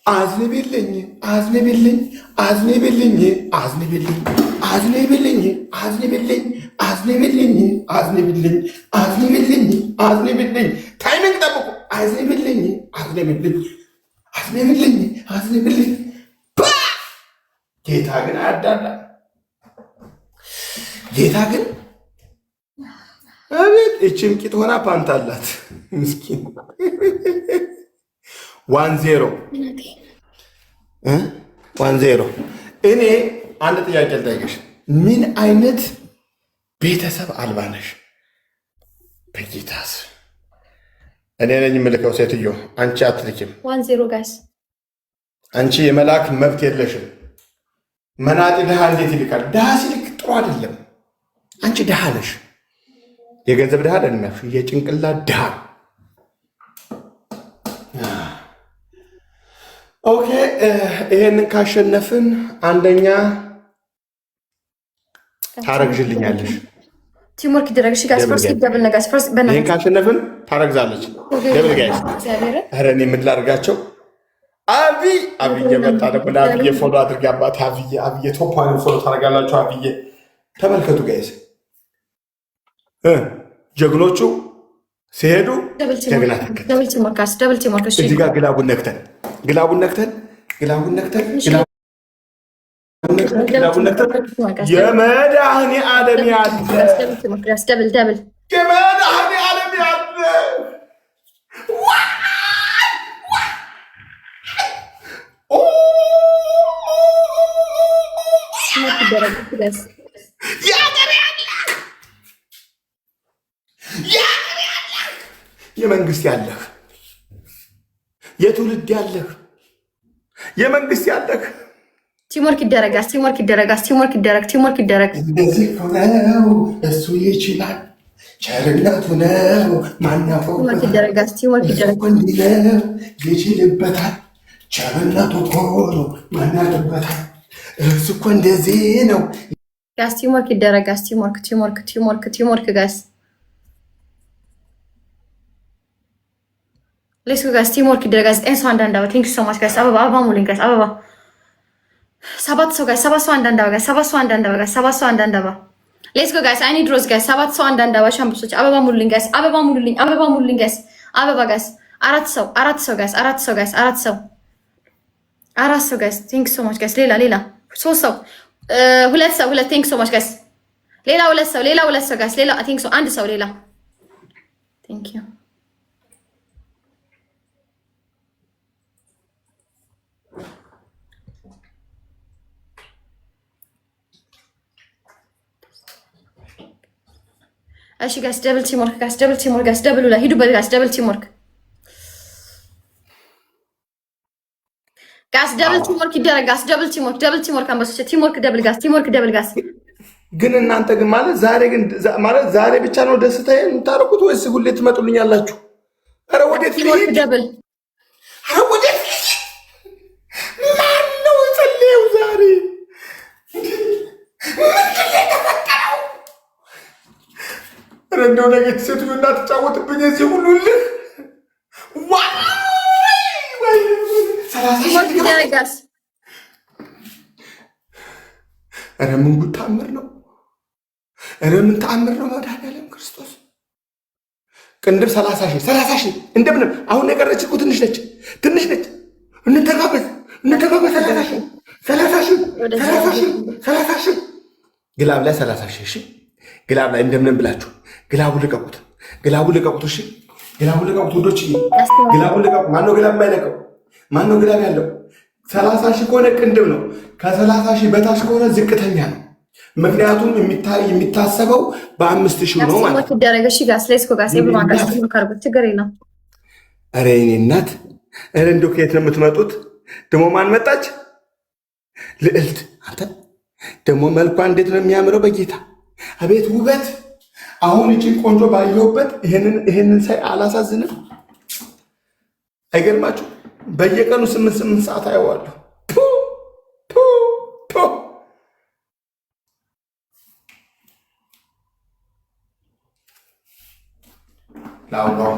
አዝንብልኝ አዝንብልኝ አዝንብልኝ አዝንብልኝ አዝንብልኝ አዝንብልኝ አዝንብልኝ አዝንብልኝ አዝንብልኝ አዝንብልኝ ታይሚንግ ጠብቁ። አዝንብልኝ አዝንብልኝ አዝንብልኝ አዝንብልኝ። ጌታ ግን አያዳላ። ጌታ ግን አቤት እቺም ቂጥ ሆና ፓንት አላት ምስኪን 1-0 እኔ አንድ ጥያቄ ልጠይቅሽ። ምን አይነት ቤተሰብ አልባ ነሽ? በጌታስ እኔ ነኝ የምልከው። ሴትዮ አንቺ አትልኪም። 1-0 ጋይስ፣ አንቺ የመላክ መብት የለሽም። መናጢ ድሃ እንዴት ይልካል? ድሃ ሲልክ ጥሩ አይደለም። አንቺ ድሃ ነሽ። የገንዘብ ድሃ አይደለም፣ የጭንቅላት ድሃ። ኦኬ፣ ይሄንን ካሸነፍን አንደኛ ታረግዥልኛለሽ። ቲምወርክ ይደረግ። እሺ ጋይስ፣ ፈርስት ደብል ነጋስ፣ ፈርስት በእናትህ ይሄን ካሸነፍን ታረግዛለች። ደብል ጋይስ፣ ኧረ እኔ ምን ላድርጋቸው? አብይ የመጣ ደግሞ ለአብይ ፎሎ አድርግ። አባት አብይ ቶፓን ፎሎ ታደርጋላችሁ። አብይ ተመልከቱ ጋይስ፣ ጀግኖቹ ሲሄዱ ጀግና ተከተለ። ደብል ቲምወርክ። እዚህ ጋር ግላቡን ነክተን የመድኃኔ ዓለም ያለ የመድኃኔ ዓለም ያለ የመንግስት ያለህ የትውልድ ያለህ የመንግስት ያለህ ቲምወርክ ይደረጋስ። ቲምወርክ ይደረግ። እንደዚህ ነው እሱ ይችላል። ቸርነቱ ነው ማናፈው። ቲምወርክ ይደረጋስ። ይችልበታል። ቸርነቱ እኮ ነው ማናደርበታል። እሱ እኮ እንደዚህ ነው ጋስ። ቲምወርክ ይደረጋስ። ቲምወርክ ጋስ። ሌትስ ጎ ጋስ። ቲምወርክ ይደረጋስ። ኤንሶ አንዳንድ አበባ ቴንክ ዩ ሶ ማች ጋስ። አበባ ሙሉኝ ጋስ። አበባ 7 ሰው ጋስ። 7 ሰው አንዳንድ አበባ ጋስ። 7 ሰው አንዳንድ አበባ ጋስ። 7 ሰው አንዳንድ አበባ። ሌትስ ጎ ጋስ። አይ ኒድ ሮዝ ጋስ። 7 ሰው አንዳንድ አበባ ሻምብሶች። አበባ ሙሉልኝ ጋስ። አበባ ሙሉልኝ ጋስ። አበባ ጋስ። 4 ሰው ጋስ። 4 ሰው ጋስ። ቴንክ ዩ ሶ ማች ጋስ። ሌላ 3 ሰው 2 ሰው ቴንክ ዩ ሶ ማች ጋስ። ሌላ 2 ሰው ጋስ። ሌላ ቴንክ ዩ 1 ሰው ሌላ ቴንክ ዩ። እሺ ጋስ፣ ደብል ቲምወርክ ጋስ። ደብሉ ላይ ሂዱበት ጋስ። ደብል ቲምወርክ ጋስ። ደብል ቲምወርክ ይደረግ ጋስ። ደብል ቲምወርክ አንበሶች። ቲምወርክ ደብል ጋስ። ግን እናንተ ግን ማለት ዛሬ ብቻ ነው ደስታ የምታረቁት ወይስ ሁሌ ትመጡልኛላችሁ? ኧረ ወዴት ቲምወርክ ደብል? ኧረ ወዴት ማን ነው የጸለየው ዛሬ? እንደው ነገ ሴትዮ እንዳትጫወትብኝ እዚህ ሁሉ ልህ ኧረ ምን ጉድ ተአምር ነው! ኧረ ምን ተአምር ነው! መድኃኒዓለም ክርስቶስ ቅንድብ 30 ሺህ እንደምንም አሁን የቀረች እኮ ትንሽ ነች። እንተጋበዝ 30 ሺህ ግላብ ላይ 30 ሺህ። እሺ ግላብ ላይ እንደምንም ብላችሁ ግላቡ ልቀቁት። እሺ ግላቡ ልቀቁት ወዶች፣ ግላቡ ልቀቁት። ማነው ግላብ የማይለቀው? ማነው ግላብ ያለው? 30 ሺህ ከሆነ ቅንድብ ነው። ከ30 ሺህ በታች ከሆነ ዝቅተኛ ነው። ምክንያቱም የሚታሰበው በ5,000 ነው ማለት ነው። ኧረ የእኔ እናት፣ ኧረ እንደው ከየት ነው የምትመጡት? ደግሞ ማን መጣች? ልዕልት። አንተ ደግሞ መልኳ እንዴት ነው የሚያምረው! በጌታ አቤት ውበት! አሁን እቺን ቆንጆ ባየሁበት ይሄንን ሳይ አላሳዝንም? አይገርማችሁ? በየቀኑ 8 ሰዓት አየዋለሁ። ላውራው